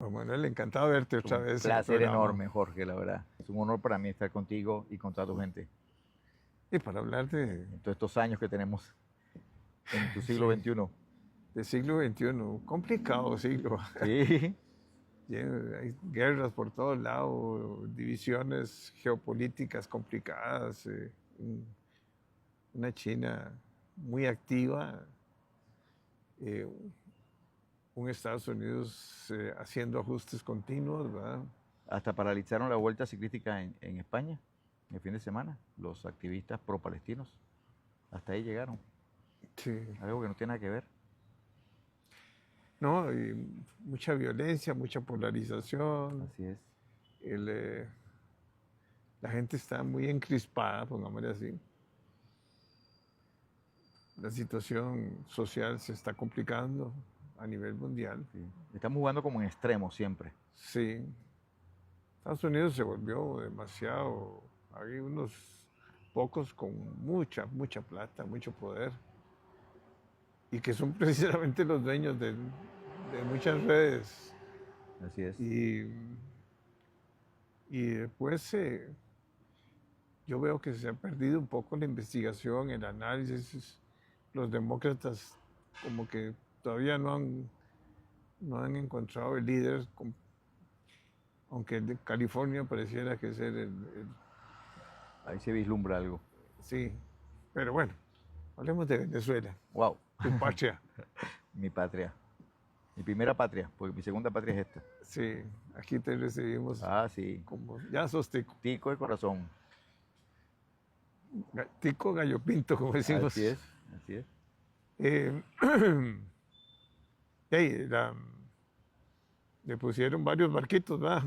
Juan Manuel, encantado de verte otra Un vez en el placer programa. enorme, Jorge, la verdad. Es un honor para mí estar contigo y con toda tu gente Y para hablar en todos estos años que tenemos en tu siglo sí, XXI. del siglo XXI, complicado siglo. Sí, Hay guerras por todos lados, divisiones geopolíticas complicadas, una China muy activa, eh, un Estados Unidos haciendo ajustes continuos, ¿verdad? hasta paralizaron la vuelta ciclística en España el fin de semana. Los activistas pro-palestinos, hasta ahí llegaron. Sí. Algo que no tiene nada que ver. No, y mucha violencia, mucha polarización. Así es. el, eh, la gente está muy encrispada, pongámosle así. La situación social se está complicando a nivel mundial. Sí. Estamos jugando como en extremo siempre. Sí, Estados Unidos se volvió demasiado. Hay unos pocos con mucha plata, mucho poder, y que son precisamente los dueños de muchas redes. Así es. Y, y después yo veo que se ha perdido un poco la investigación, el análisis. Los demócratas como que todavía no han encontrado el líder, aunque el de California pareciera que ser Ahí se vislumbra algo. sí. Pero bueno, hablemos de Venezuela, Wow. tu patria. Mi patria. Mi primera patria, porque mi segunda patria es esta. Sí, aquí te recibimos Ah, sí. como, ya sos tico, Tico de corazón. tico gallo pinto, como decimos. Así es, así es. Eh, hey, le pusieron varios barquitos, ¿verdad?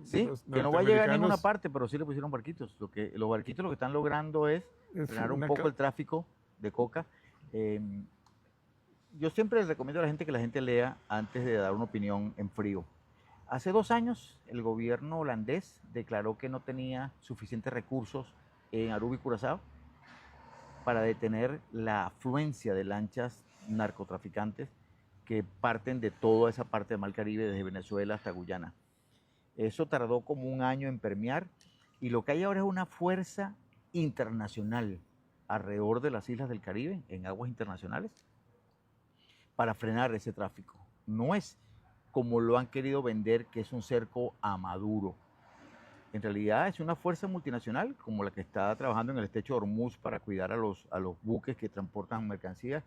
Sí, Los que no va a llegar a ninguna norteamericanos. parte, pero sí le pusieron barquitos. Los barquitos lo que están logrando es Es frenar un una poco el tráfico de coca. Eh, yo siempre les recomiendo a la gente que la gente lea antes de dar una opinión en frío. Hace 2 años el gobierno holandés declaró que no tenía suficientes recursos en Aruba y Curazao para detener la afluencia de lanchas narcotraficantes que parten de toda esa parte del Mar Caribe, desde Venezuela hasta Guyana. Eso tardó como un año en permear y lo que hay ahora es una fuerza internacional alrededor de las islas del Caribe, en aguas internacionales, para frenar ese tráfico. No es como lo han querido vender, que es un cerco a Maduro. En realidad es una fuerza multinacional como la que está trabajando en el estrecho de Hormuz para cuidar a los buques que transportan mercancías,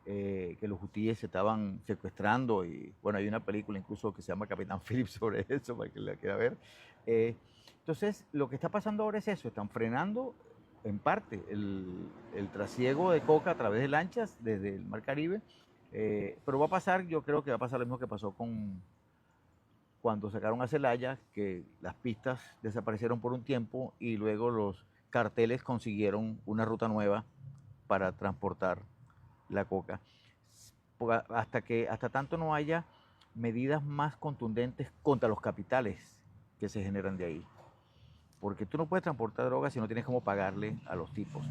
que los hutíes se estaban secuestrando. Y bueno, hay una película incluso que se llama Capitán Phillips sobre eso, para que la quiera ver. Entonces, lo que está pasando ahora es eso, están frenando en parte el trasiego de coca a través de lanchas desde el Mar Caribe, pero va a pasar, yo creo que va a pasar lo mismo que pasó con cuando sacaron a Celaya, que las pistas desaparecieron por un tiempo y luego los carteles consiguieron una ruta nueva para transportar la coca. Hasta tanto no haya medidas más contundentes contra los capitales que se generan de ahí. Porque tú no puedes transportar droga si no tienes cómo pagarle a los tipos.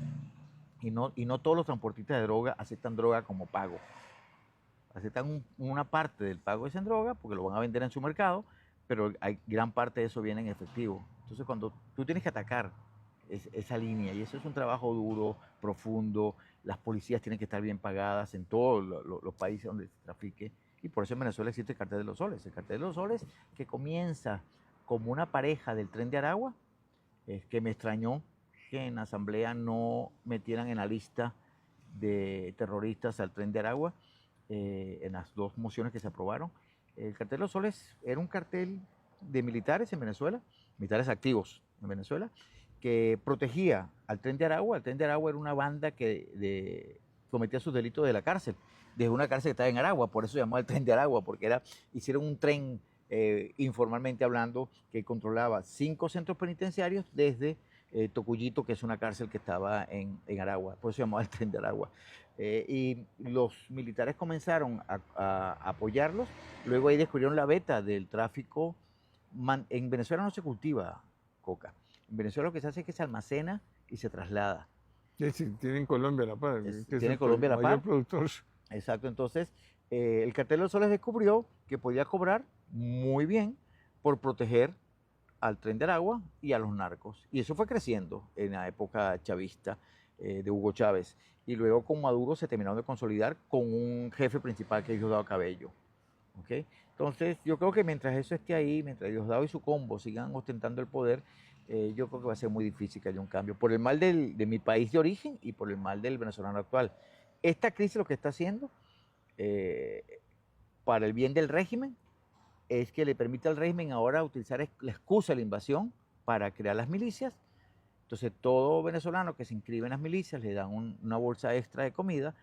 Y no todos los transportistas de droga aceptan droga como pago. Aceptan una parte del pago de esa droga porque lo van a vender en su mercado, pero hay gran parte de eso viene en efectivo. Entonces, cuando tú tienes que atacar esa línea, y eso es un trabajo duro, profundo, las policías tienen que estar bien pagadas en todos los países donde se trafique, y por eso en Venezuela existe el Cartel de los Soles. El Cartel de los Soles, que comienza como una pareja del Tren de Aragua, que me extrañó que en la asamblea no metieran en la lista de terroristas al Tren de Aragua, en las dos mociones que se aprobaron. El Cartel de los Soles era un cartel de militares en Venezuela, militares activos en Venezuela, que protegía al Tren de Aragua. El Tren de Aragua era una banda que cometía sus delitos de la cárcel, desde una cárcel que estaba en Aragua, por eso se llamaba el Tren de Aragua, porque hicieron un tren, informalmente hablando, que controlaba 5 centros penitenciarios desde Tocuyito, que es una cárcel que estaba en Aragua, por eso se llamaba el Tren de Aragua. Y los militares comenzaron a apoyarlos, luego ahí descubrieron la beta del tráfico. En Venezuela no se cultiva coca, en Venezuela lo que se hace es que se almacena y se traslada. Sí, tienen Colombia la par, que es Tiene el Colombia la mayor par. productor. Exacto, entonces el cartel de los soles descubrió que podía cobrar muy bien por proteger al Tren de Aragua y a los narcos. Y eso fue creciendo en la época chavista de Hugo Chávez. Y luego con Maduro se terminaron de consolidar con un jefe principal que es Diosdado Cabello. ¿Okay? Entonces yo creo que mientras eso esté ahí, mientras Diosdado y su combo sigan ostentando el poder, yo creo que va a ser muy difícil que haya un cambio, por el mal de mi país de origen y por el mal del venezolano actual. Esta crisis lo que está haciendo, para el bien del régimen, es que le permite al régimen ahora utilizar la excusa de la invasión para crear las milicias. Entonces todo venezolano que se inscribe en las milicias le dan una bolsa extra de comida,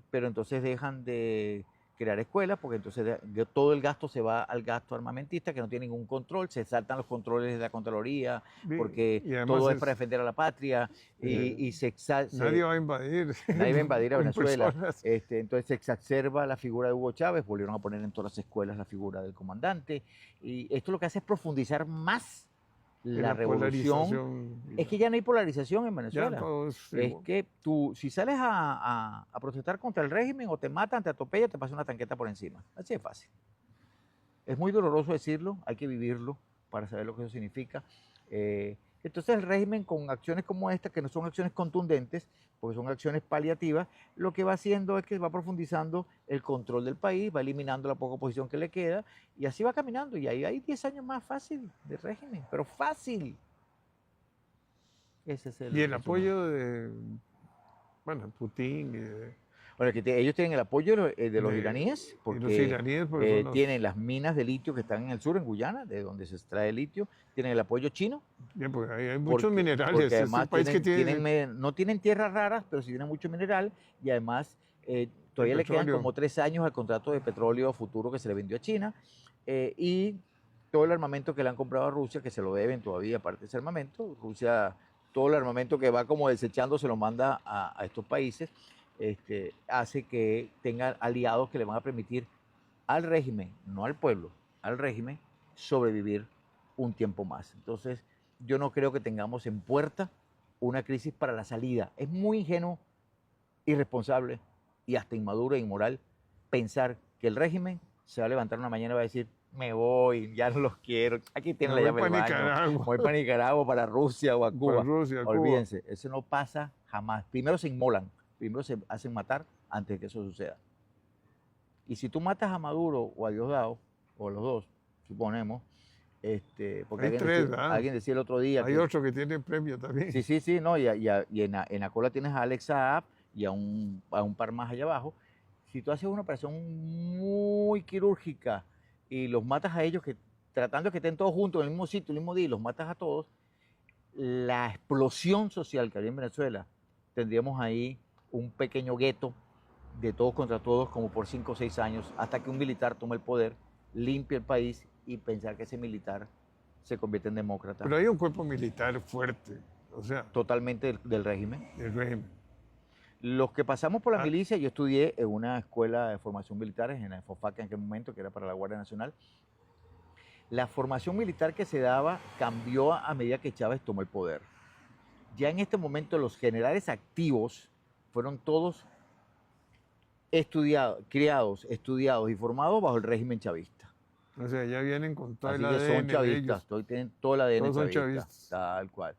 pero entonces dejan de crear escuelas porque entonces todo el gasto se va al gasto armamentista que no tiene ningún control, se saltan los controles de la Contraloría porque todo es para defender a la patria y nadie va a invadir. Nadie va a invadir a Venezuela. Entonces se exacerba la figura de Hugo Chávez, volvieron a poner en todas las escuelas la figura del comandante y esto lo que hace es profundizar más la revolución. Es que ya no hay polarización en Venezuela. Es que tú, si sales a protestar contra el régimen o te matan, te atropellan, te pasa una tanqueta por encima. Así de fácil. Es muy doloroso decirlo, hay que vivirlo para saber lo que eso significa. Entonces el régimen con acciones como esta, que no son acciones contundentes, porque son acciones paliativas, lo que va haciendo es que va profundizando el control del país, va eliminando la poca oposición que le queda, y así va caminando. Y ahí hay 10 años más fácil de régimen, pero fácil. Ese es y el apoyo de, bueno, Putin. Bueno, ellos tienen el apoyo de los iraníes, porque, los iraníes porque tienen las minas de litio que están en el sur, en Guyana, de donde se extrae litio, tienen el apoyo chino. Bien, porque hay muchos minerales. Porque además no tienen tierras raras, pero sí tienen mucho mineral, y además todavía le quedan como 3 años al contrato de petróleo futuro que se le vendió a China, y todo el armamento que le han comprado a Rusia, que se lo deben todavía, aparte de ese armamento, Rusia, todo el armamento que va como desechando se lo manda a estos países. Hace que tengan aliados que le van a permitir al régimen, no al pueblo, al régimen, sobrevivir un tiempo más. Entonces, yo no creo que tengamos en puerta una crisis para la salida. Es muy ingenuo, irresponsable y hasta inmaduro e inmoral pensar que el régimen se va a levantar una mañana y va a decir, me voy, ya no los quiero, aquí tienen la llave del baño, voy para Nicaragua, para Rusia o a Cuba. Olvídense, eso no pasa jamás. Primero se inmolan. Primero se hacen matar antes de que eso suceda. Y si tú matas a Maduro o a Diosdado, o a los dos, suponemos, porque alguien decía el otro día... Hay otro que tiene premio también. Sí, no, y en la cola tienes a Alex Saab y a un par más allá abajo. Si tú haces una operación muy quirúrgica y los matas a ellos, tratando de que estén todos juntos en el mismo sitio, el mismo día, y los matas a todos, la explosión social que había en Venezuela, tendríamos ahí un pequeño gueto de todos contra todos como por 5 o 6 años hasta que un militar tome el poder, limpie el país y pensar que ese militar se convierte en demócrata. Pero hay un cuerpo militar fuerte, o sea... Totalmente del régimen. Del régimen. Los que pasamos por la milicia, yo estudié en una escuela de formación militar en la FOFAC en aquel momento, que era para la Guardia Nacional. La formación militar que se daba cambió a medida que Chávez tomó el poder. Ya en este momento los generales activos fueron todos criados, estudiados y formados bajo el régimen chavista. O sea, ya vienen con todo el ADN. Son chavistas, tienen todo el ADN chavista. Chavistas. Tal cual.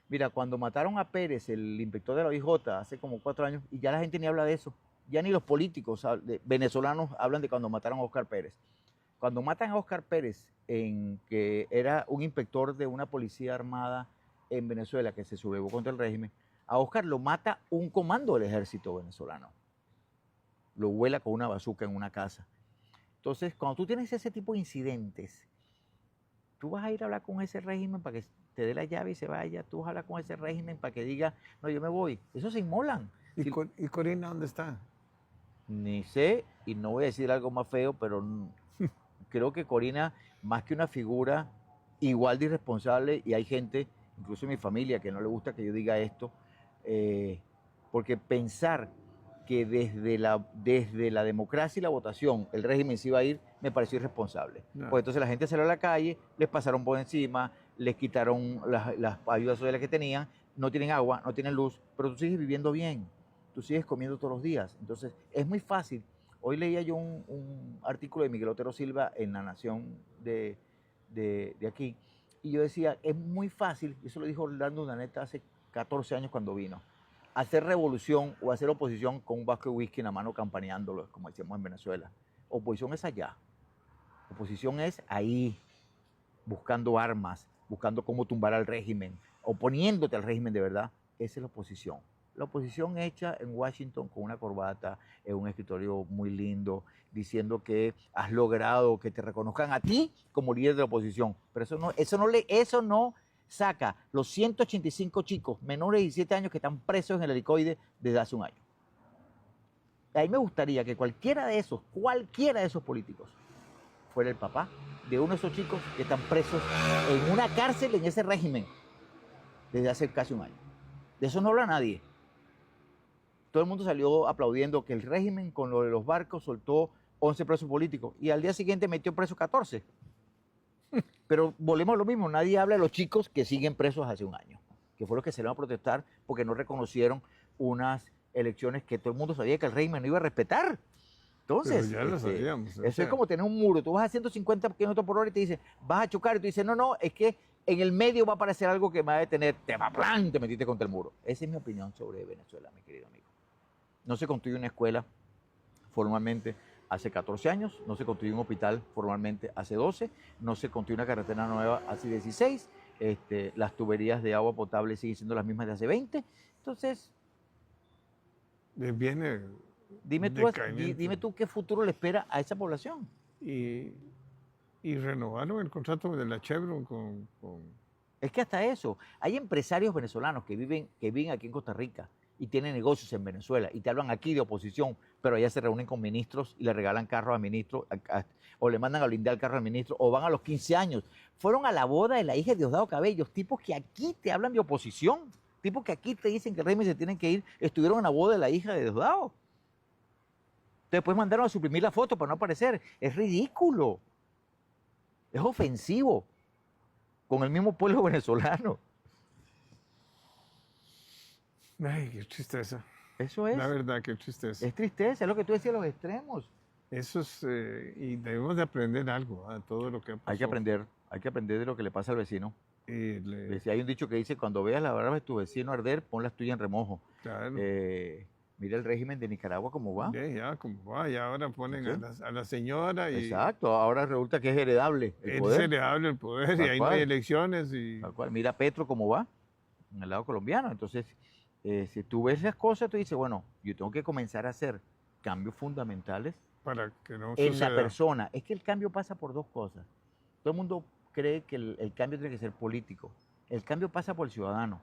Mira, cuando mataron a Pérez, el inspector de la OIJ, hace como 4 años, y ya la gente ni habla de eso, ya ni los políticos venezolanos hablan de cuando mataron a Óscar Pérez. Cuando matan a Óscar Pérez, que era un inspector de una policía armada en Venezuela que se sublevó contra el régimen, a Óscar lo mata un comando del ejército venezolano. Lo vuela con una bazuca en una casa. Entonces, cuando tú tienes ese tipo de incidentes, tú vas a ir a hablar con ese régimen para que te dé la llave y se vaya. Tú vas a hablar con ese régimen para que diga, no, yo me voy. Eso se inmolan. ¿Y Corina dónde está? Ni sé, y no voy a decir algo más feo, pero creo que Corina, más que una figura igual de irresponsable, y hay gente, incluso en mi familia, que no le gusta que yo diga esto, porque pensar que desde la democracia y la votación el régimen se iba a ir, me pareció irresponsable. No. Pues entonces la gente salió a la calle, les pasaron por encima, les quitaron las ayudas sociales que tenían, no tienen agua, no tienen luz, pero tú sigues viviendo bien, tú sigues comiendo todos los días. Entonces es muy fácil Hoy leía yo un artículo de Miguel Otero Silva en La Nación de aquí, y yo decía, es muy fácil, eso lo dijo Orlando Urdaneta hace 14 años cuando vino, hacer revolución o hacer oposición con un vasco de whisky en la mano campaneándolo, como decíamos en Venezuela. Oposición es allá, oposición es ahí, buscando armas, buscando cómo tumbar al régimen, oponiéndote al régimen de verdad. Esa es la oposición. La oposición hecha en Washington con una corbata, en un escritorio muy lindo, diciendo que has logrado que te reconozcan a ti como líder de la oposición. Pero eso no saca los 185 chicos menores de 17 años que están presos en el helicoide desde hace un año. A mí me gustaría que cualquiera de esos políticos, fuera el papá de uno de esos chicos que están presos en una cárcel en ese régimen desde hace casi un año. De eso no habla nadie. Todo el mundo salió aplaudiendo que el régimen con lo de los barcos soltó 11 presos políticos y al día siguiente metió presos 14. Pero volvemos a lo mismo, nadie habla de los chicos que siguen presos hace un año, que fueron los que se van a protestar porque no reconocieron unas elecciones que todo el mundo sabía que el régimen no iba a respetar. Entonces, Pero ya lo sabíamos. eso es como tener un muro. Tú vas a 150 kilómetros por hora y te dicen, vas a chocar. Y tú dices, no, es que en el medio va a aparecer algo que me va a detener. Te metiste contra el muro. Esa es mi opinión sobre Venezuela, mi querido amigo. No se construyó una escuela formalmente hace 14 años, no se construyó un hospital formalmente hace 12, no se construyó una carretera nueva hace 16, las tuberías de agua potable siguen siendo las mismas de hace 20. Entonces, viene dime tú qué futuro le espera a esa población. Y renovaron el contrato de la Chevron con... Es que hasta eso, hay empresarios venezolanos que viven aquí en Costa Rica y tienen negocios en Venezuela y te hablan aquí de oposición, pero allá se reúnen con ministros y le regalan carros a ministros o le mandan a blindar el carro al ministro o van a los 15 años. Fueron a la boda de la hija de Diosdado Cabello, tipos que aquí te hablan de oposición, tipos que aquí te dicen que el régimen se tienen que ir, estuvieron en la boda de la hija de Diosdado. Después mandaron a suprimir la foto para no aparecer. Es ridículo. Es ofensivo con el mismo pueblo venezolano. Ay, qué tristeza. Eso es. La verdad, qué tristeza. Es tristeza, es lo que tú decías, los extremos. Eso es, y debemos de aprender algo a todo lo que pasó. Hay que aprender de lo que le pasa al vecino. Y Hay un dicho que dice, cuando veas la barba de tu vecino arder, pon las tuyas en remojo. claro. Mira el régimen de Nicaragua cómo va. Ya, como va, y ahora ponen a la señora y... Exacto, ahora resulta que es heredable el Es poder. heredable el poder y ahí no hay elecciones y... Tal cual. Mira Petro cómo va en el lado colombiano. Entonces, si tú ves las cosas, tú dices, bueno, yo tengo que comenzar a hacer cambios fundamentales para que no en suceda. la persona. Es que el cambio pasa por dos cosas. Todo el mundo cree que el cambio tiene que ser político. El cambio pasa por el ciudadano.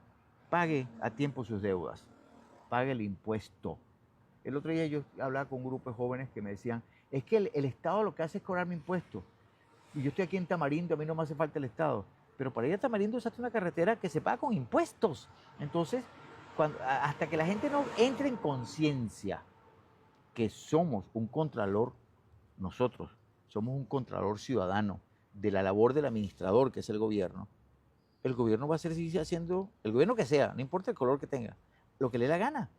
Pague a tiempo sus deudas. Pague el impuesto. El otro día yo hablaba con un grupo de jóvenes que me decían, es que el Estado lo que hace es cobrarme impuestos. Y yo estoy aquí en Tamarindo, a mí no me hace falta el Estado. Pero para ir a Tamarindo usaste una carretera que se paga con impuestos. Entonces, hasta que la gente no entre en conciencia que somos un contralor, nosotros somos un contralor ciudadano de la labor del administrador, que es el gobierno va a seguir haciendo, el gobierno que sea, no importa el color que tenga, lo que le dé la gana,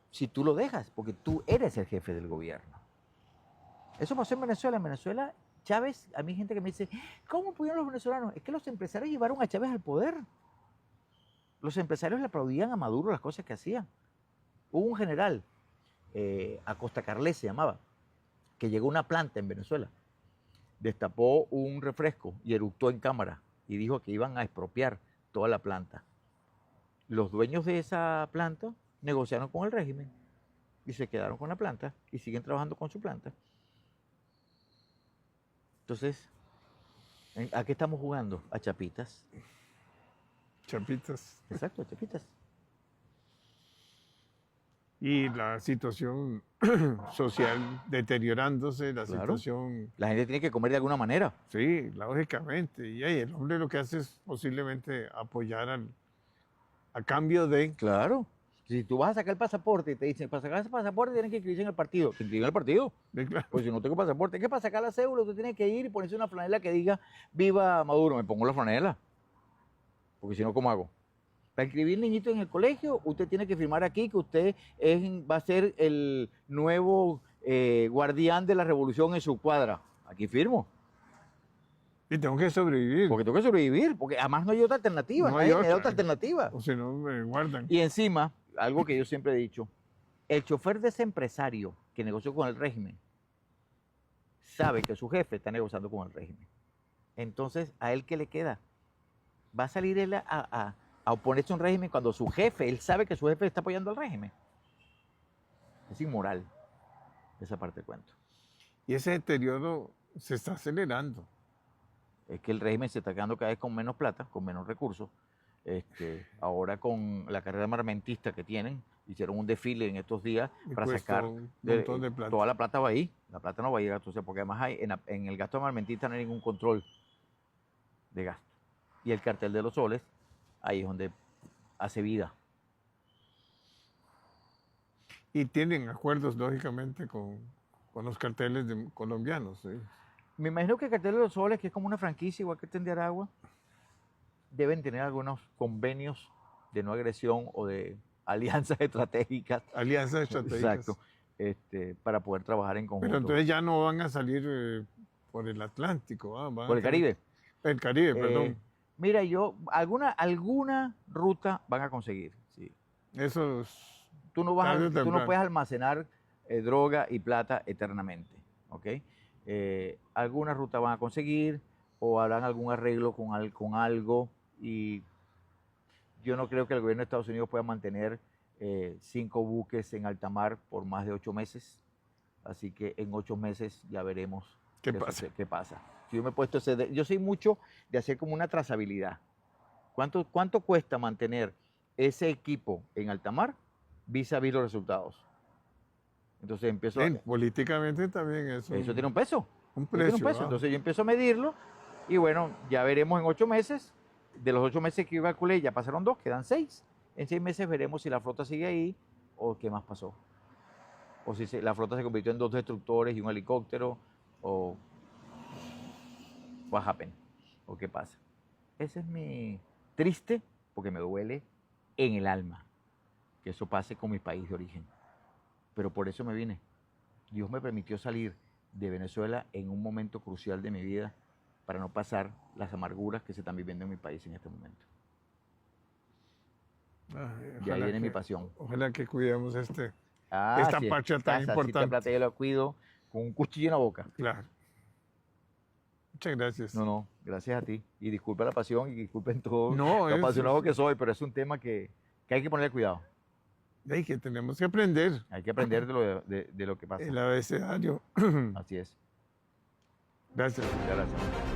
si tú lo dejas, porque tú eres el jefe del gobierno. Eso pasó en Venezuela. En Venezuela, Chávez, a mí hay gente que me dice, ¿cómo pudieron los venezolanos? Es que los empresarios llevaron a Chávez al poder. Los empresarios le aplaudían a Maduro las cosas que hacía. Hubo un general, Acosta Carles se llamaba, que llegó a una planta en Venezuela, destapó un refresco y eructó en cámara y dijo que iban a expropiar toda la planta. Los dueños de esa planta negociaron con el régimen y se quedaron con la planta y siguen trabajando con su planta. Entonces, ¿a qué estamos jugando? A chapitas. Chapitas. Exacto, a chapitas. Y la situación social deteriorándose, la Claro. situación... La gente tiene que comer de alguna manera. Sí, lógicamente. Y ahí el hombre lo que hace es posiblemente apoyar a cambio de... Claro. Si tú vas a sacar el pasaporte y te dicen, para sacar ese pasaporte tienes que inscribirse en el partido. ¿Te inscribes en el partido? Claro. Pues si no tengo pasaporte, es que para sacar la cédula usted tiene que ir y ponerse una franela que diga viva Maduro. Me pongo la franela. Porque si no, ¿cómo hago? Para inscribir niñito en el colegio, usted tiene que firmar aquí que usted va a ser el nuevo guardián de la revolución en su cuadra. Aquí firmo. Y tengo que sobrevivir. Porque tengo que sobrevivir, porque además no hay otra alternativa, No hay nadie me da otra. otra alternativa. O si no, me guardan. Y encima, algo que yo siempre he dicho, el chofer de ese empresario que negoció con el régimen sabe que su jefe está negociando con el régimen. Entonces, ¿a él qué le queda? Va a salir él a oponerse a un régimen cuando su jefe, él sabe que su jefe está apoyando al régimen. Es inmoral esa parte del cuento. Y ese deterioro se está acelerando. Es que el régimen se está quedando cada vez con menos plata, con menos recursos. Ahora con la carrera armamentista que tienen, hicieron un desfile en estos días Y para cuesta sacar un montón de plata. toda la plata va ahí. La plata no va a llegar, entonces, porque además en el gasto armamentista no hay ningún control de gasto. Y el cartel de los soles, ahí es donde hace vida. Y tienen acuerdos, lógicamente, con los carteles colombianos. ¿Sí? Me imagino que el cartel de los soles, que es como una franquicia, igual que el Tren de Aragua, deben tener algunos convenios de no agresión o de alianzas estratégicas. Alianzas estratégicas. Exacto. Para poder trabajar en conjunto. Pero entonces ya no van a salir por el Atlántico. Van por el Caribe. El Caribe, perdón. Mira, alguna ruta van a conseguir. Sí. Esos. Tú no puedes almacenar droga y plata eternamente. ¿Ok? Alguna ruta van a conseguir o harán algún arreglo con algo, y yo no creo que el gobierno de Estados Unidos pueda mantener 5 buques en alta mar por más de 8 meses. Así que en 8 meses ya veremos qué pasa. Si yo me he puesto yo soy mucho de hacer como una trazabilidad. ¿Cuánto cuesta mantener ese equipo en alta mar vis a vis los resultados? Entonces empiezo políticamente también eso tiene un peso. Un precio. Tiene un peso. Entonces yo empiezo a medirlo y bueno, ya veremos en 8 meses. De los 8 meses que yo calculé, ya pasaron 2, quedan 6. En 6 meses veremos si la flota sigue ahí o qué más pasó. O si la flota se convirtió en 2 destructores y un helicóptero, o what happened, o qué pasa. Ese es mi triste, porque me duele en el alma que eso pase con mi país de origen. Pero por eso me vine. Dios me permitió salir de Venezuela en un momento crucial de mi vida para no pasar las amarguras que se están viviendo en mi país en este momento. Y ahí viene mi pasión. Ojalá que cuidemos esta sí, pacha tan importante. Esta plata yo la cuido con un cuchillo en la boca. Claro. Muchas gracias. No, gracias a ti. Y disculpa la pasión y disculpen todo lo apasionado que soy, pero es un tema que hay que ponerle cuidado. Y que tenemos que aprender. Hay que aprender de lo que pasa. El abecedario. Así es. Gracias. Muchas gracias.